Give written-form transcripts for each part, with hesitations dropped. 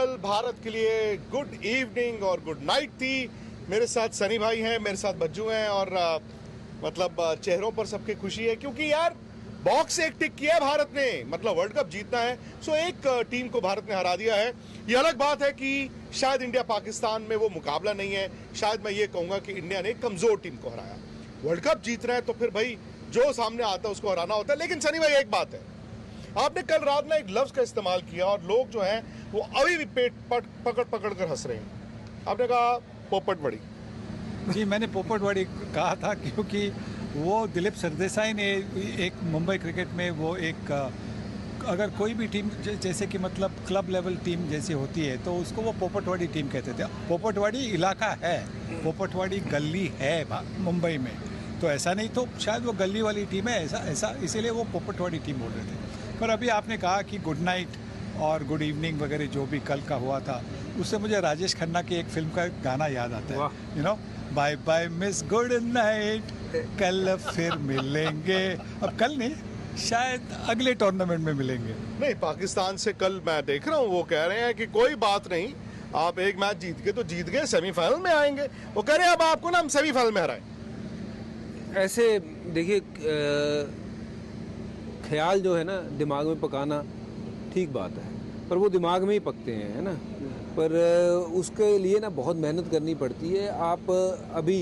कल भारत के लिए गुड इवनिंग और गुड नाइट थी। मेरे साथ सनी भाई हैं, मेरे साथ बज्जू हैं और मतलब चेहरों पर सबके खुशी है क्योंकि यार बॉक्स एक टिक किया है भारत ने, मतलब वर्ल्ड कप जीतना है। सो एक टीम को भारत ने हरा दिया है। ये अलग बात है कि शायद इंडिया पाकिस्तान में वो मुकाबला नहीं है, शायद मैं ये कहूंगा कि इंडिया ने कमजोर टीम को हराया। वर्ल्ड कप जीतना है तो फिर भाई जो सामने आता है उसको हराना होता है। लेकिन सनी भाई एक बात है, आपने कल रात में एक लफ्ज का इस्तेमाल किया और लोग जो हैं वो अभी भी पेट पकड़ पकड़ कर हंस रहे हैं। आपने कहा पोपटवाड़ी। जी, मैंने पोपटवाड़ी कहा था क्योंकि वो दिलीप सरदेसाई ने एक मुंबई क्रिकेट में वो एक अगर कोई भी टीम जैसे कि मतलब क्लब लेवल टीम जैसी होती है तो उसको वो पोपटवाड़ी टीम कहते थे। पोपटवाड़ी इलाका है, पोपटवाड़ी गली है मुंबई में, तो ऐसा नहीं तो शायद वो गली वाली टीम है, ऐसा इसीलिए वो पोपटवाड़ी टीम बोल रहे थे। पर अभी आपने कहा कि गुड नाइट और गुड इवनिंग वगैरह जो भी कल का हुआ था, उससे मुझे राजेश खन्ना की एक फिल्म का गाना याद आता है, you know, bye bye miss good night, कल फिर मिलेंगे। अब कल नहीं, शायद अगले टूर्नामेंट में मिलेंगे। नहीं, पाकिस्तान से कल मैं देख रहा हूँ वो कह रहे हैं कि कोई बात नहीं, आप एक मैच जीत गए तो जीत गए, सेमीफाइनल में आएंगे। वो कह रहे हैं अब आपको ना हम सेमीफाइनल में हराएं। ऐसे देखिए, ख्याल जो है ना दिमाग में पकाना ठीक बात है, पर वो दिमाग में ही पकते हैं, है ना। पर उसके लिए ना बहुत मेहनत करनी पड़ती है। आप अभी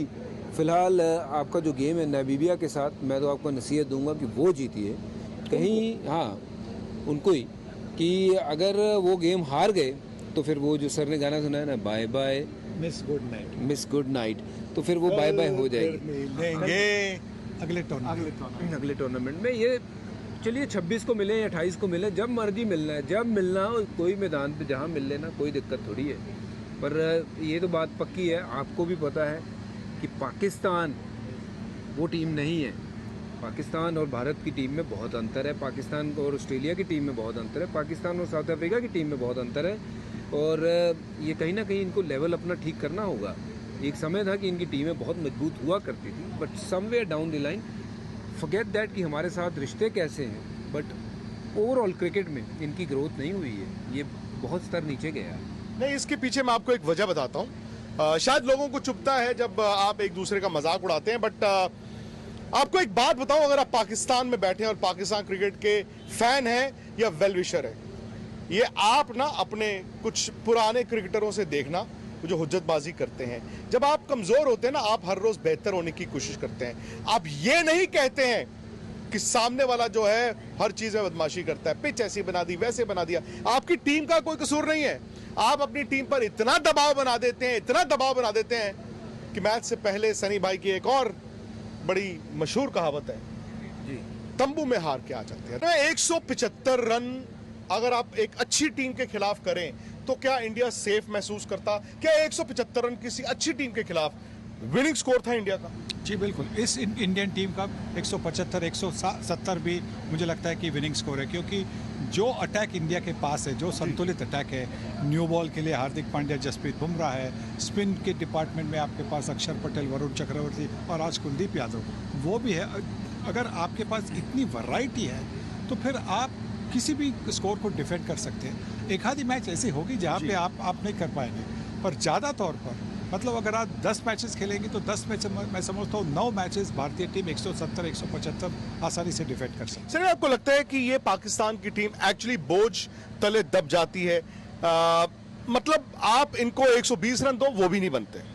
फ़िलहाल आपका जो गेम है नामीबिया के साथ, मैं तो आपको नसीहत दूंगा कि वो जीतिए कहीं, हाँ उनको ही, कि अगर वो गेम हार गए तो फिर वो जो सर ने गाना सुना है ना, bye bye miss good night, तो फिर वो बाय बाय हो जाएगी अगले टूर्नामेंट में। ये चलिए 26 को मिले या 28 को मिले, जब मर्जी मिलना है, जब मिलना हो कोई मैदान पे जहाँ मिल लेना, कोई दिक्कत थोड़ी है। पर ये तो बात पक्की है, आपको भी पता है कि पाकिस्तान वो टीम नहीं है। पाकिस्तान और भारत की टीम में बहुत अंतर है, पाकिस्तान और ऑस्ट्रेलिया की टीम में बहुत अंतर है, पाकिस्तान और साउथ अफ्रीका की टीम में बहुत अंतर है। और ये कहीं ना कहीं इनको लेवल अपना ठीक करना होगा। एक समय था कि इनकी टीमें बहुत मजबूत हुआ करती थी, but somewhere down the line forget that कि हमारे साथ रिश्ते कैसे हैं, बट ओवरऑल क्रिकेट में इनकी ग्रोथ नहीं हुई है, ये बहुत स्तर नीचे गया है। नहीं, इसके पीछे मैं आपको एक वजह बताता हूँ। शायद लोगों को चुभता है जब आप एक दूसरे का मजाक उड़ाते हैं, बट आपको एक बात बताऊं, अगर आप पाकिस्तान में बैठे हैं और पाकिस्तान क्रिकेट के फैन हैं या वेल विशर है, ये आप ना अपने कुछ पुराने क्रिकेटरों से देखना जो हुज्जतबाजी करते हैं। जब आप कमजोर होते हैं ना, आप हर रोज बेहतर होने की कोशिश करते हैं। आप ये नहीं कहते हैं कि सामने वाला जो है हर चीज में बदमाशी करता है, पिच ऐसी बना दी, वैसे बना दिया। आपकी टीम का कोई कसूर नहीं है, आप अपनी टीम पर इतना दबाव बना देते हैं, इतना दबाव बना देते हैं कि मैच से पहले सनी भाई की एक और बड़ी मशहूर कहावत है जी, तंबू में हार के आ जाते हैं। 175 रन अगर आप एक अच्छी टीम के खिलाफ करें तो क्या इंडिया सेफ महसूस करता? क्या 175 रन किसी अच्छी टीम के खिलाफ विनिंग स्कोर था इंडिया का? जी बिल्कुल, इस इंडियन टीम का 175 170 भी मुझे लगता है कि विनिंग स्कोर है, क्योंकि जो अटैक इंडिया के पास है, जो संतुलित अटैक है, न्यू बॉल के लिए हार्दिक पांड्या, जसप्रीत बुमराह है, स्पिन के डिपार्टमेंट में आपके पास अक्षर पटेल, वरुण चक्रवर्ती और आज कुलदीप यादव वो भी है। अगर आपके पास इतनी वैरायटी है तो फिर आप किसी भी स्कोर को डिफेंड कर सकते हैं। एक आधी मैच ऐसी होगी जहाँ पे आप नहीं कर पाएंगे, पर ज़्यादा तौर पर मतलब अगर आप 10 मैचेस खेलेंगे तो 10 मैच मैं समझता हूँ 9 मैचेस भारतीय टीम 170 175 आसानी से डिफेंड कर सकती है। सर, आपको लगता है कि ये पाकिस्तान की टीम एक्चुअली बोझ तले दब जाती है? मतलब आप इनको 120 रन दो वो भी नहीं बनते।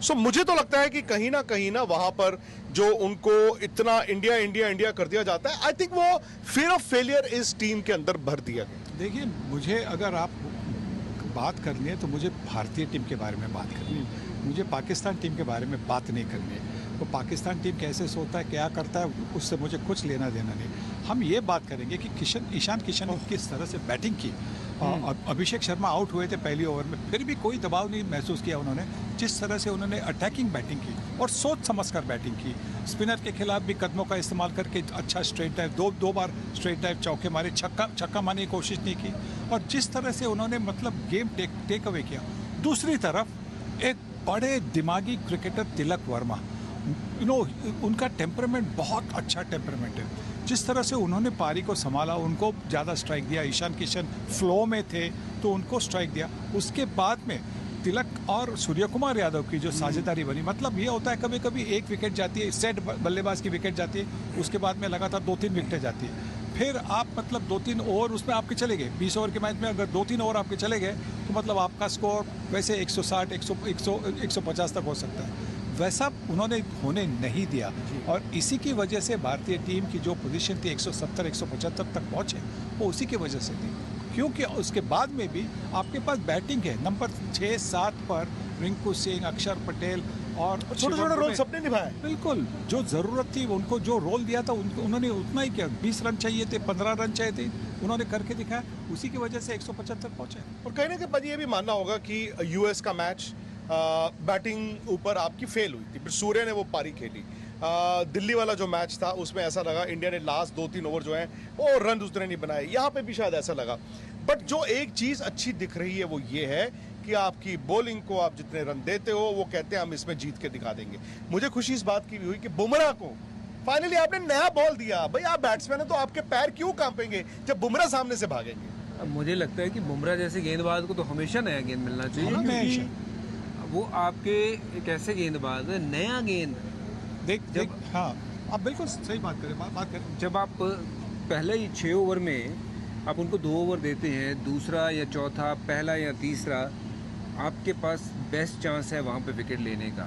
सो मुझे तो लगता है कि कहीं ना वहां पर जो उनको इतना इंडिया इंडिया इंडिया कर दिया जाता है, आई थिंक वो फियर ऑफ फेलियर इस टीम के अंदर भर दिया गया। देखिए, मुझे अगर आप बात करनी है तो मुझे भारतीय टीम के बारे में बात करनी है, मुझे पाकिस्तान टीम के बारे में बात नहीं करनी है। तो पाकिस्तान टीम कैसे सोता है, क्या करता है, उससे मुझे कुछ लेना देना नहीं। हम ये बात करेंगे कि ईशान किशन ने किस तरह से बैटिंग की। अभिषेक शर्मा आउट हुए थे पहली ओवर में, फिर भी कोई दबाव नहीं महसूस किया उन्होंने। जिस तरह से उन्होंने अटैकिंग बैटिंग की और सोच समझकर बैटिंग की, स्पिनर के खिलाफ भी कदमों का इस्तेमाल करके अच्छा स्ट्रेट ड्राइव, दो बार स्ट्रेट ड्राइव चौके मारे, छक्का मारने की कोशिश नहीं की, और जिस तरह से उन्होंने मतलब गेम टेक अवे किया। दूसरी तरफ एक बड़े दिमागी क्रिकेटर तिलक वर्मा, उनका टेम्परामेंट बहुत अच्छा टेम्परामेंट है। जिस तरह से उन्होंने पारी को संभाला, उनको ज़्यादा स्ट्राइक दिया, ईशान किशन फ्लो में थे तो उनको स्ट्राइक दिया। उसके बाद में तिलक और सूर्य कुमार यादव की जो साझेदारी बनी, मतलब ये होता है कभी कभी एक विकेट जाती है, सेट बल्लेबाज की विकेट जाती है, उसके बाद में लगातार 2-3 विकेटें जाती है, फिर आप मतलब 2-3 ओवर उसमें आपके चले गए, 20 ओवर के मैच में अगर 2-3 ओवर आपके चले गए तो मतलब आपका स्कोर वैसे 160, 150 तक हो सकता है। वैसा उन्होंने होने नहीं दिया और इसी की वजह से भारतीय टीम की जो पोजीशन थी 170, 175 तक पहुंचे, वो उसी की वजह से थी, क्योंकि उसके बाद में भी आपके पास बैटिंग है नंबर 6-7 पर रिंकू सिंह, अक्षर पटेल और छोटे छोटे रोल सबने निभाए। बिल्कुल, जो ज़रूरत थी उनको जो रोल दिया था उन्होंने उतना ही किया। 20 रन चाहिए थे, 15 रन चाहिए थे, उन्होंने करके दिखाया, उसी की वजह से 175 पहुंचे। और कहीं ना कहीं ये भी मानना होगा कि यूएस का मैच बैटिंग ऊपर आपकी फेल हुई थी, फिर सूर्य ने वो पारी खेली। दिल्ली वाला जो मैच था उसमें ऐसा लगा इंडिया ने लास्ट 2-3 ओवर जो है वो रन दूसरे नहीं बनाए, यहाँ पे भी शायद ऐसा लगा। बट जो एक चीज अच्छी दिख रही है वो ये है कि आपकी बॉलिंग को आप जितने रन देते हो वो कहते हैं हम इसमें जीत के दिखा देंगे। मुझे खुशी इस बात की भी हुई कि बुमराह को फाइनली आपने नया बॉल दिया। भाई आप बैट्समैन है तो आपके पैर क्यों कांपेंगे जब बुमराह सामने से भागेंगे। अब मुझे लगता है कि बुमराह जैसे गेंदबाज को तो हमेशा नया गेंद मिलना चाहिए, क्योंकि वो आपके एक ऐसे गेंदबाज है, नया गेंद देख हाँ, आप बिल्कुल सही बात करें। जब आप पहले ही 6 ओवर में आप उनको 2 ओवर देते हैं, दूसरा या चौथा, पहला या तीसरा, आपके पास बेस्ट चांस है वहाँ पे विकेट लेने का।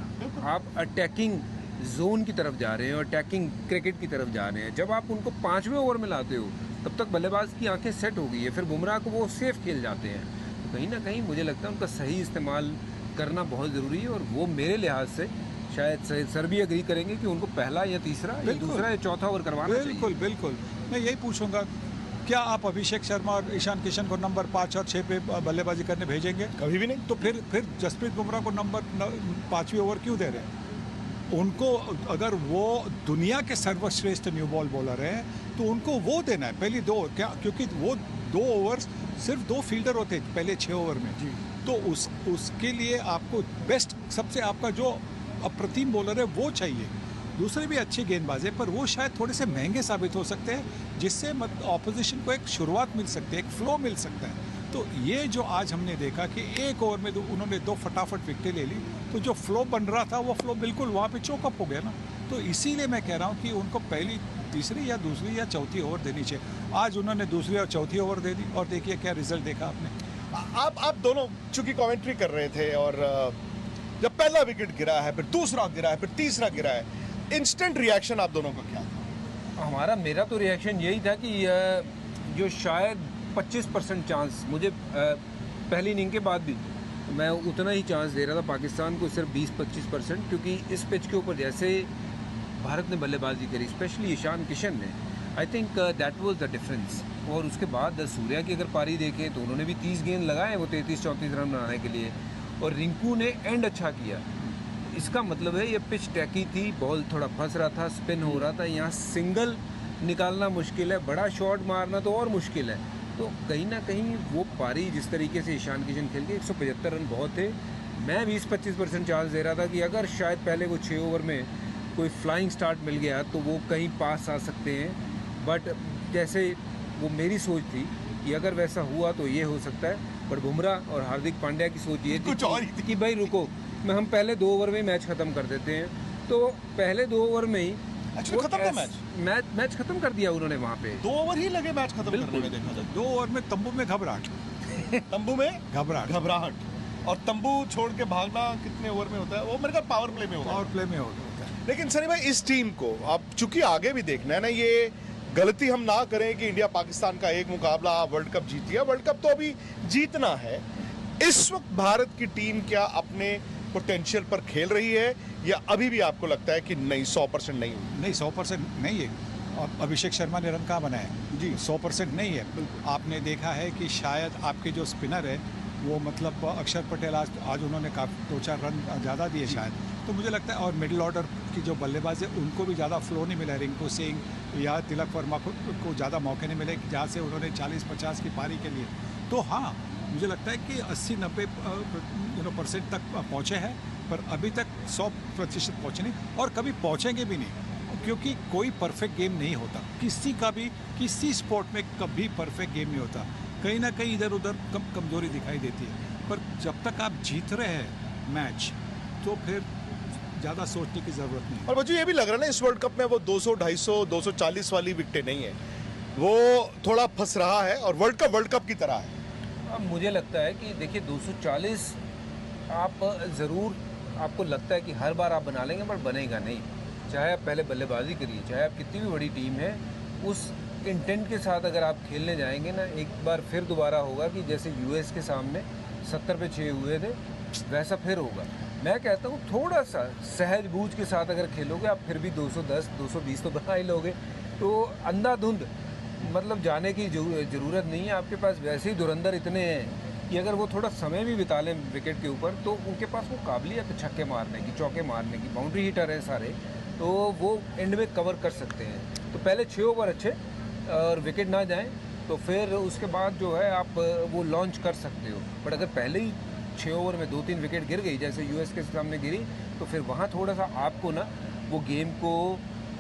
आप अटैकिंग जोन की तरफ जा रहे हैं और अटैकिंग क्रिकेट की तरफ जा रहे हैं। जब आप उनको 5वें ओवर में लाते हो तब तक बल्लेबाज की आंखें सेट हो गई है, फिर बुमराह को वो सेफ खेल जाते हैं। तो कहीं ना कहीं मुझे लगता है उनका सही इस्तेमाल करना बहुत ज़रूरी है और वो मेरे लिहाज से शायद सर भी एग्री करेंगे कि उनको पहला या तीसरा या दूसरा या चौथा ओवर करवाना चाहिए। बिल्कुल मैं यही पूछूंगा, क्या आप अभिषेक शर्मा और ईशान किशन को नंबर 5 और 6 पे बल्लेबाजी करने भेजेंगे? कभी भी नहीं। तो फिर जसप्रीत बुमराह को नंबर 5वीं ओवर क्यों दे रहे हैं? उनको अगर वो दुनिया के सर्वश्रेष्ठ न्यू बॉल बॉलर हैं तो उनको वो देना है पहली 2 ओवर, क्या क्योंकि वो 2 ओवर्स सिर्फ 2 फील्डर होते हैं पहले 6 ओवर में जी। तो उसके लिए आपको बेस्ट, सबसे आपका जो अप्रतिम बॉलर है वो चाहिए। दूसरे भी अच्छे गेंदबाज हैं पर वो शायद थोड़े से महंगे साबित हो सकते हैं, जिससे ऑपोजिशन को एक शुरुआत मिल सकती है, एक फ्लो मिल सकता है। तो ये जो आज हमने देखा कि 1 ओवर में उन्होंने 2 फटाफट विकेटें ले ली, तो जो फ्लो बन रहा था वो फ्लो बिल्कुल वहाँ पे चौकअप हो गया ना। तो इसीलिए मैं कह रहा हूँ कि उनको पहली, तीसरी या दूसरी या चौथी ओवर देनी चाहिए। आज उन्होंने दूसरी और चौथी ओवर दे दी और देखिए क्या रिजल्ट देखा आपने। आप दोनों चूंकि कमेंट्री कर रहे थे और जब पहला विकेट गिरा है, फिर दूसरा गिरा है, फिर तीसरा गिरा है, इंस्टेंट रिएक्शन आप दोनों का क्या था? मेरा तो रिएक्शन यही था कि जो शायद 25% चांस मुझे पहली इनिंग के बाद भी मैं उतना ही चांस दे रहा था पाकिस्तान को, सिर्फ 20-25%, क्योंकि इस पिच के ऊपर जैसे भारत ने बल्लेबाजी करी, स्पेशली ईशान किशन ने, I think that was the difference. और उसके बाद सूर्या की अगर पारी देखें तो उन्होंने भी 30 गेंद लगाए वो 33-34 रन बनाने के लिए, और रिंकू ने एंड अच्छा किया। इसका मतलब है ये पिच टैकी थी, बॉल थोड़ा फंस रहा था, स्पिन हो रहा था, यहाँ सिंगल निकालना मुश्किल है, बड़ा शॉट मारना तो और मुश्किल है। तो कहीं ना कहीं वो पारी जिस तरीके से ईशान किशन खेल के 175 रन बहुत थे। मैं 20-25% चांस दे रहा था कि अगर शायद पहले वो 6 ओवर में कोई फ्लाइंग स्टार्ट मिल गया तो वो कहीं पास आ सकते हैं, बट जैसे वो मेरी सोच थी कि अगर वैसा हुआ तो ये हो सकता है। पर बुमराह और हार्दिक पांड्या की सोच ये थी कि भाई रुको, हम पहले 2 ओवर में मैच ख़त्म कर देते हैं। तो पहले 2 ओवर में ही मैच खत्म कर दिया उन्होंने वहाँ पे। 2 ओवर ही लगे मैच खत्म करने में। देखा जाए 2 ओवर में तंबू में घबराहट तंबू में घबराहट और तंबू छोड़ के भागना कितने ओवर में होता है? वो मेरे ख्याल पावर प्ले में होता है। लेकिन सनी भाई, इस टीम को अब चूंकि आगे भी देखना है ना, ये गलती हम ना करें कि इंडिया पाकिस्तान का एक मुकाबला वर्ल्ड कप जीत लिया। वर्ल्ड कप तो अभी जीतना है। इस वक्त भारत की टीम क्या अपने पोटेंशियल पर खेल रही है या अभी भी आपको लगता है कि नहीं 100% नहीं हुई? नहीं, 100% नहीं है। अब अभिषेक शर्मा ने रन कहाँ बनाया जी? 100% नहीं है। आपने देखा है कि शायद आपके जो स्पिनर है वो मतलब अक्षर पटेल आज उन्होंने काफ़ी 2-4 रन ज़्यादा दिए शायद। तो मुझे लगता है और मिडिल ऑर्डर की जो बल्लेबाज है उनको भी ज़्यादा फ्लो नहीं मिला। रिंकू सिंह या तिलक वर्मा को ज़्यादा मौके नहीं मिले जहाँ से उन्होंने 40-50 की पारी के लिए। तो हाँ, मुझे लगता है कि 80-90% तक पहुँचे हैं, पर अभी तक 100% पहुँचे नहीं और कभी पहुँचेंगे भी नहीं। क्योंकि कोई परफेक्ट गेम नहीं होता, किसी का भी किसी स्पोर्ट में कभी परफेक्ट गेम नहीं होता, कहीं ना कहीं इधर उधर कमजोरी दिखाई देती है। पर जब तक आप जीत रहे हैं मैच तो फिर ज़्यादा सोचने की ज़रूरत नहीं है। और मुझे ये भी लग रहा है ना इस वर्ल्ड कप में वो 200, 250, 240 वाली विकेटें नहीं है, वो थोड़ा फंस रहा है और वर्ल्ड कप की तरह है। अब मुझे लगता है कि देखिए 240 आप ज़रूर, आपको लगता है कि हर बार आप बना लेंगे, पर बनेगा नहीं। चाहे आप पहले बल्लेबाजी करिए, चाहे आप कितनी भी बड़ी टीम है, उस इंटेंट के साथ अगर आप खेलने जाएंगे ना, एक बार फिर दोबारा होगा कि जैसे यूएस के सामने 70 पे 6 हुए थे, वैसा फिर होगा। मैं कहता हूँ थोड़ा सा सहज बूझ के साथ अगर खेलोगे आप, फिर भी 210, 220 तो बना ही लोगे। तो अंधाधुंध मतलब जाने की ज़रूरत नहीं है। आपके पास वैसे ही धुरंधर इतने हैं कि अगर वो थोड़ा समय भी बिता लें विकेट के ऊपर, तो उनके पास वो काबिलियत है छक्के मारने की, चौके मारने की, बाउंड्री हिटर हैं सारे, तो वो एंड में कवर कर सकते हैं। तो पहले 6 ओवर अच्छे और विकेट ना जाएं, तो फिर उसके बाद जो है आप वो लॉन्च कर सकते हो। बट अगर पहले ही 6 ओवर में 2-3 विकेट गिर गई, जैसे यूएस के सामने गिरी, तो फिर वहाँ थोड़ा सा आपको ना वो गेम को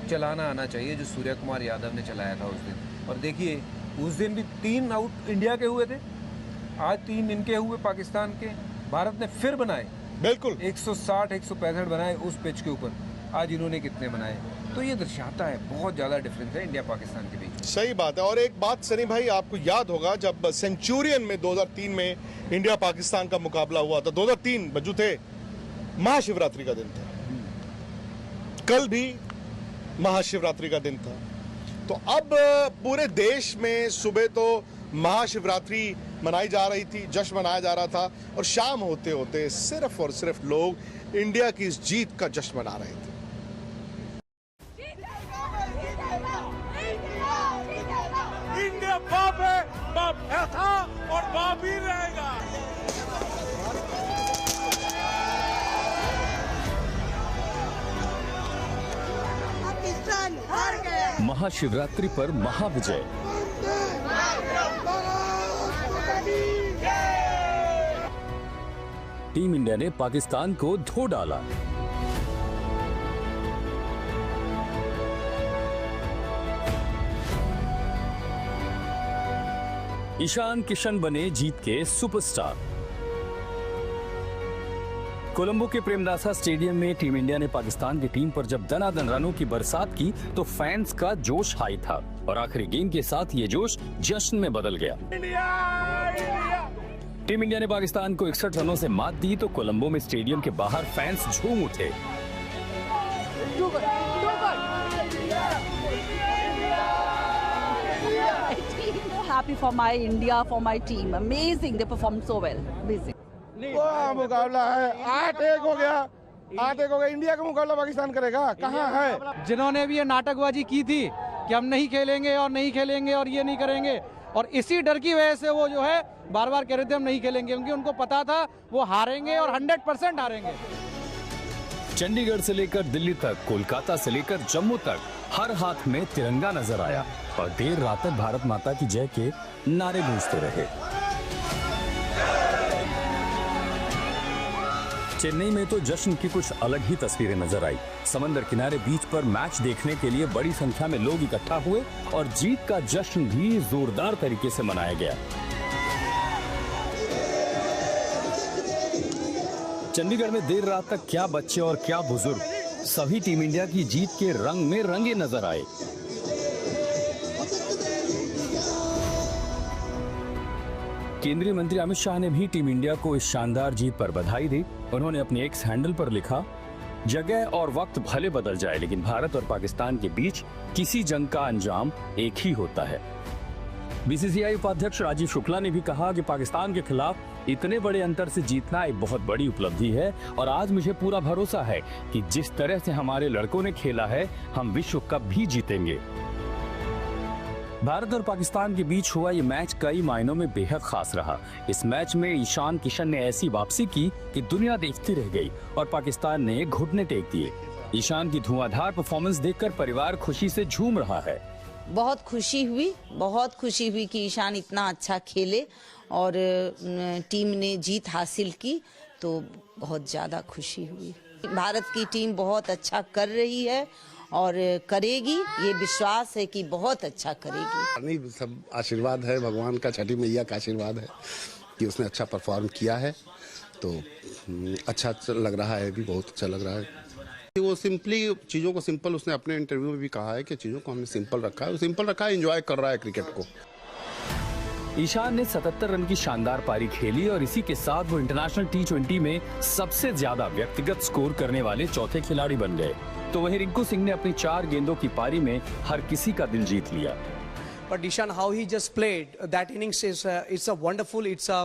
चलाना आना चाहिए, जो सूर्य कुमार यादव ने चलाया था उस दिन। और देखिए उस दिन भी 3 आउट इंडिया के हुए थे, आज 3 इनके हुए पाकिस्तान के। भारत ने फिर बनाए, बिल्कुल 160, 165 बनाए उस पिच के ऊपर, आज इन्होंने कितने बनाए। तो ये दर्शाता है बहुत ज़्यादा डिफरेंस है इंडिया पाकिस्तान के बीच। सही बात है। और एक बात सनी भाई, आपको याद होगा जब सेंचुरियन में 2003 में इंडिया पाकिस्तान का मुकाबला हुआ था, 2003 बज्जू थे, महाशिवरात्रि का दिन था, कल भी महाशिवरात्रि का दिन था। तो अब पूरे देश में सुबह तो महाशिवरात्रि मनाई जा रही थी, जश्न मनाया जा रहा था, और शाम होते होते सिर्फ और सिर्फ लोग इंडिया की इस जीत का जश्न मना रहे थे। इंडिया बाप है, बाप था और बाप ही रहेगा। पाकिस्तान हार गया। महाशिवरात्रि पर महाविजय। टीम इंडिया ने पाकिस्तान को धो डाला। ईशान किशन बने जीत के सुपरस्टार। कोलंबो के प्रेमदासा स्टेडियम में टीम इंडिया ने पाकिस्तान की टीम पर जब दनादन रनों की बरसात की तो फैंस का जोश हाई था और आखिरी गेंद के साथ ये जोश जश्न में बदल गया। टीम इंडिया ने पाकिस्तान को 61 रनों से मात दी तो कोलंबो में स्टेडियम के बाहर फैंस झूम उठे। Happy for my India, for my team. Amazing, they performed so well. Amazing. वो मुकाबला है, 8-1 हो गया, 8-1 हो गया। इंडिया का मुकाबला पाकिस्तान करेगा, कहाँ है? जिन्होंने भी ये नाटकबाजी की थी कि हम नहीं खेलेंगे और नहीं खेलेंगे और ये नहीं करेंगे, और इसी डर की वजह से वो जो है बार बार कह रहे थे हम नहीं खेलेंगे, क्योंकि उनको पता था वो हारेंगे और 100% हारेंगे। चंडीगढ़ से लेकर दिल्ली तक, कोलकाता से लेकर जम्मू तक हर हाथ में तिरंगा नजर आया और देर रात तक भारत माता की जय के नारे गूंजते रहे। चेन्नई में तो जश्न की कुछ अलग ही तस्वीरें नजर आई। समंदर किनारे बीच पर मैच देखने के लिए बड़ी संख्या में लोग इकट्ठा हुए और जीत का जश्न भी जोरदार तरीके से मनाया गया। चंडीगढ़ में देर रात तक क्या बच्चे और क्या बुजुर्ग, सभी टीम इंडिया की जीत के रंग में रंगे नजर आए। केंद्रीय मंत्री अमित शाह ने भी टीम इंडिया को इस शानदार जीत पर बधाई दी। उन्होंने अपने एक्स हैंडल पर लिखा, जगह और वक्त भले बदल जाए लेकिन भारत और पाकिस्तान के बीच किसी जंग का अंजाम एक ही होता है। बीसीसीआई उपाध्यक्ष राजीव शुक्ला ने भी कहा कि पाकिस्तान के खिलाफ इतने बड़े अंतर से जीतना एक बहुत बड़ी उपलब्धि है और आज मुझे पूरा भरोसा है कि जिस तरह से हमारे लड़कों ने खेला है हम विश्व कप भी जीतेंगे। भारत और पाकिस्तान के बीच हुआ ये मैच कई मायनों में बेहद खास रहा। इस मैच में ईशान किशन ने ऐसी वापसी की कि दुनिया देखती रह गई और पाकिस्तान ने घुटने टेक दिए। ईशान की धुआंधार परफॉर्मेंस देखकर परिवार खुशी से झूम रहा है। बहुत खुशी हुई कि ईशान इतना अच्छा खेले और टीम ने जीत हासिल की, तो बहुत ज़्यादा खुशी हुई। भारत की टीम बहुत अच्छा कर रही है और करेगी, ये विश्वास है कि बहुत अच्छा करेगी। नहीं, सब आशीर्वाद है, भगवान का, छठी मैया का आशीर्वाद है कि उसने अच्छा परफॉर्म किया है, तो अच्छा लग रहा है, भी बहुत अच्छा लग रहा है। वो सिंपली चीज़ों को सिंपल, उसने अपने इंटरव्यू में भी कहा है कि चीज़ों को हमने सिंपल रखा है, सिंपल रखा है, एंजॉय कर रहा है क्रिकेट को। ईशान ने 77 रन की शानदार पारी खेली और इसी के साथ वो इंटरनेशनल T20 में सबसे ज्यादा व्यक्तिगत स्कोर करने वाले चौथे खिलाड़ी बन गए। तो वहीं रिंकू सिंह ने अपनी 4 गेंदों की पारी में हर किसी का दिल जीत लिया। But Ishan, how he just played that innings is it's a wonderful. It's a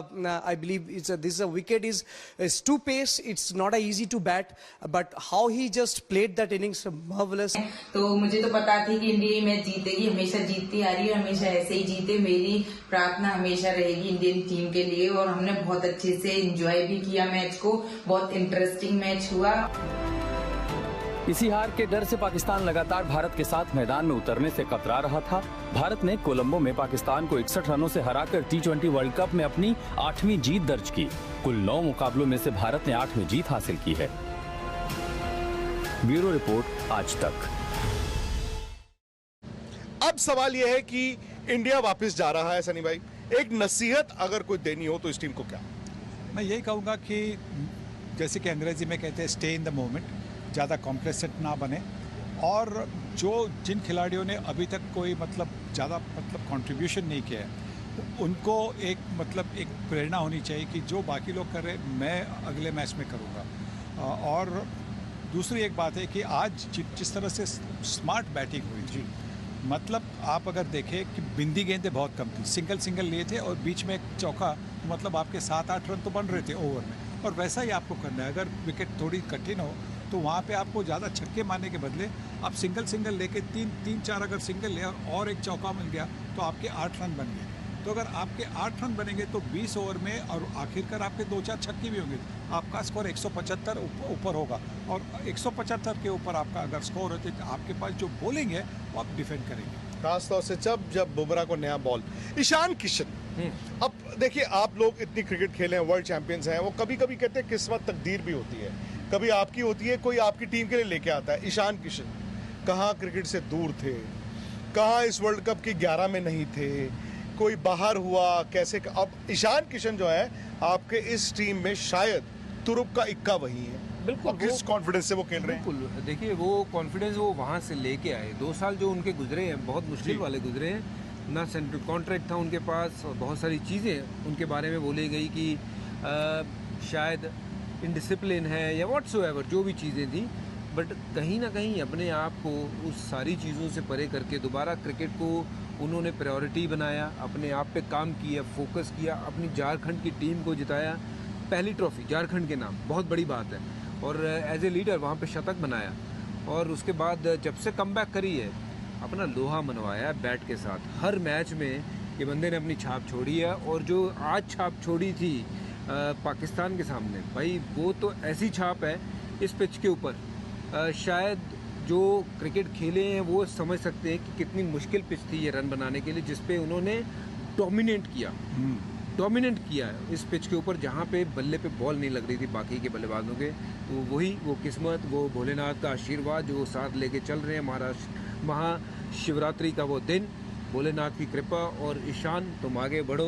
I believe this wicket is too pace. It's not easy to bat, but how he just played that innings marvelous. तो मुझे तो पता थी कि India match जीतेगी, हमेशा जीतती आ रही है, हमेशा ऐसे ही जीते। मेरी प्रार्थना हमेशा रहेगी इंडियन टीम के लिए, और हमने बहुत अच्छे से एंजॉय भी किया मैच को। बहुत इंटरेस्टिंग मैच हुआ। इसी हार के डर से पाकिस्तान लगातार भारत के साथ मैदान में उतरने से कतरा रहा था। भारत ने कोलंबो में पाकिस्तान को 61 रनों से हराकर T20 वर्ल्ड कप में अपनी 8वीं जीत दर्ज की। कुल 9 मुकाबलों में से भारत ने 8वीं जीत हासिल की है। ब्यूरो रिपोर्ट, आज तक। अब सवाल यह है कि इंडिया वापस जा रहा है, सनी भाई, एक नसीहत अगर कोई देनी हो तो इस टीम को क्या? मैं यही कहूँगा कि जैसे कि अंग्रेजी में कहते हैं स्टे इन द मोमेंट, ज़्यादा कॉम्प्लेसेंट ना बने, और जिन खिलाड़ियों ने अभी तक कोई ज़्यादा कंट्रीब्यूशन नहीं किया है, उनको एक प्रेरणा होनी चाहिए कि जो बाकी लोग कर रहे हैं मैं अगले मैच में करूँगा। और दूसरी एक बात है कि आज जिस तरह से स्मार्ट बैटिंग हुई थी, आप अगर देखें कि बिंदी गेंदें बहुत कम थी, सिंगल लिए थे और बीच में एक चौका, आपके 7-8 रन तो बन रहे थे ओवर में, और वैसा ही आपको करना है। अगर विकेट थोड़ी कठिन हो तो वहाँ पे आपको ज़्यादा छक्के मारने के बदले आप सिंगल लेके 3-4 अगर सिंगल ले और एक चौका मिल गया तो आपके 8 रन बन गए। तो अगर आपके 8 रन बनेंगे तो 20 ओवर में, और आखिरकार आपके 2-4 छक्के भी होंगे, आपका स्कोर 175 ऊपर होगा। और 175 के ऊपर आपका अगर स्कोर होते तो आपके पास जो बॉलिंग है वो आप डिफेंड करेंगे, खासतौर से जब बुमराह को नया बॉल। ईशान किशन, अब देखिए, आप लोग इतनी क्रिकेट खेले हैं, वर्ल्ड चैंपियंस हैं, वो कभी कभी कहते हैं किस्मत तकदीर भी होती है, कभी आपकी होती है, कोई आपकी टीम के लिए लेके आता है। ईशान किशन कहाँ क्रिकेट से दूर थे, कहाँ इस वर्ल्ड कप की 11 में नहीं थे, कोई बाहर हुआ कैसे? अब ईशान किशन जो है आपके इस टीम में शायद तुरुप का इक्का वही है। बिल्कुल, किस कॉन्फिडेंस से वो खेल रहे हैं? बिल्कुल, देखिए वो कॉन्फिडेंस वो वहाँ से लेके आए। 2 साल जो उनके गुजरे हैं बहुत मुश्किल वाले गुजरे हैं, ना सेंट्रल कॉन्ट्रैक्ट था उनके पास, और बहुत सारी चीज़ें उनके बारे में बोली गई कि शायद इनडिसिप्लिन है या व्हाटसोएवर, जो भी चीज़ें थी, बट कहीं ना कहीं अपने आप को उस सारी चीज़ों से परे करके दोबारा क्रिकेट को उन्होंने प्रायोरिटी बनाया, अपने आप पे काम किया, फोकस किया, अपनी झारखंड की टीम को जिताया, पहली ट्रॉफी झारखंड के नाम, बहुत बड़ी बात है, और एज ए लीडर वहाँ पे शतक बनाया, और उसके बाद जब से कमबैक करी है अपना लोहा मनवाया बैट के साथ। हर मैच में ये बंदे ने अपनी छाप छोड़ी है, और जो आज छाप छोड़ी थी पाकिस्तान के सामने, भाई वो तो ऐसी छाप है इस पिच के ऊपर, शायद जो क्रिकेट खेले हैं वो समझ सकते हैं कि कितनी मुश्किल पिच थी ये रन बनाने के लिए, जिस पे उन्होंने डोमिनेट किया है इस पिच के ऊपर, जहाँ पे बल्ले पे बॉल नहीं लग रही थी बाकी के बल्लेबाजों के। तो वही वो किस्मत, वो भोलेनाथ का आशीर्वाद जो साथ लेके चल रहे हैं, महाराष्ट्र महाशिवरात्रि का वो दिन, भोलेनाथ की कृपा, और ईशान तुम आगे बढ़ो,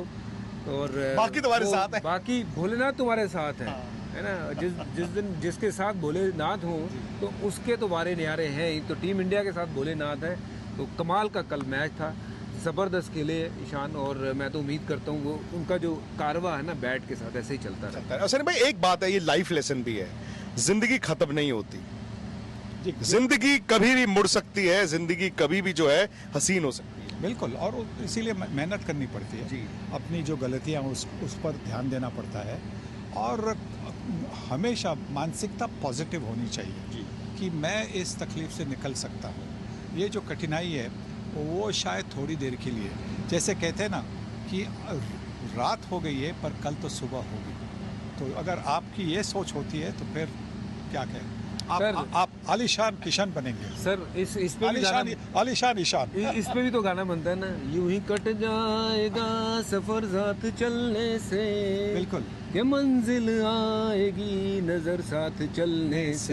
और बाकी तुम्हारे साथ है, बाकी भोलेनाथ तुम्हारे साथ है ना। जिस दिन जिसके साथ भोलेनाथ हो तो उसके तो वारे न्यारे हैं ही। तो टीम इंडिया के साथ भोलेनाथ है, तो कमाल का कल मैच था, ज़बरदस्त खेले ईशान, और मैं तो उम्मीद करता हूँ वो उनका जो कारवा है ना बैट के साथ ऐसे ही चलता है। सनी भाई, एक बात है, ये लाइफ लेसन भी है, जिंदगी खत्म नहीं होती, जिंदगी कभी भी मुड़ सकती है, जिंदगी कभी भी जो है हसीन हो सकती है। बिल्कुल, और इसीलिए मेहनत करनी पड़ती है, अपनी जो गलतियाँ उस पर ध्यान देना पड़ता है, और हमेशा मानसिकता पॉजिटिव होनी चाहिए कि मैं इस तकलीफ से निकल सकता हूँ। ये जो कठिनाई है वो शायद थोड़ी देर के लिए, जैसे कहते हैं ना कि रात हो गई है पर कल तो सुबह होगी, तो अगर आपकी ये सोच होती है तो फिर क्या कहें, आप आलिशान किशन बनेंगे सर। इस पे आलिशान ईशान, इस पे भी तो गाना बनता है ना, यूं ही कट जाएगा सफर साथ चलने से, बिल्कुल, ये मंजिल आएगी नजर साथ चलने से।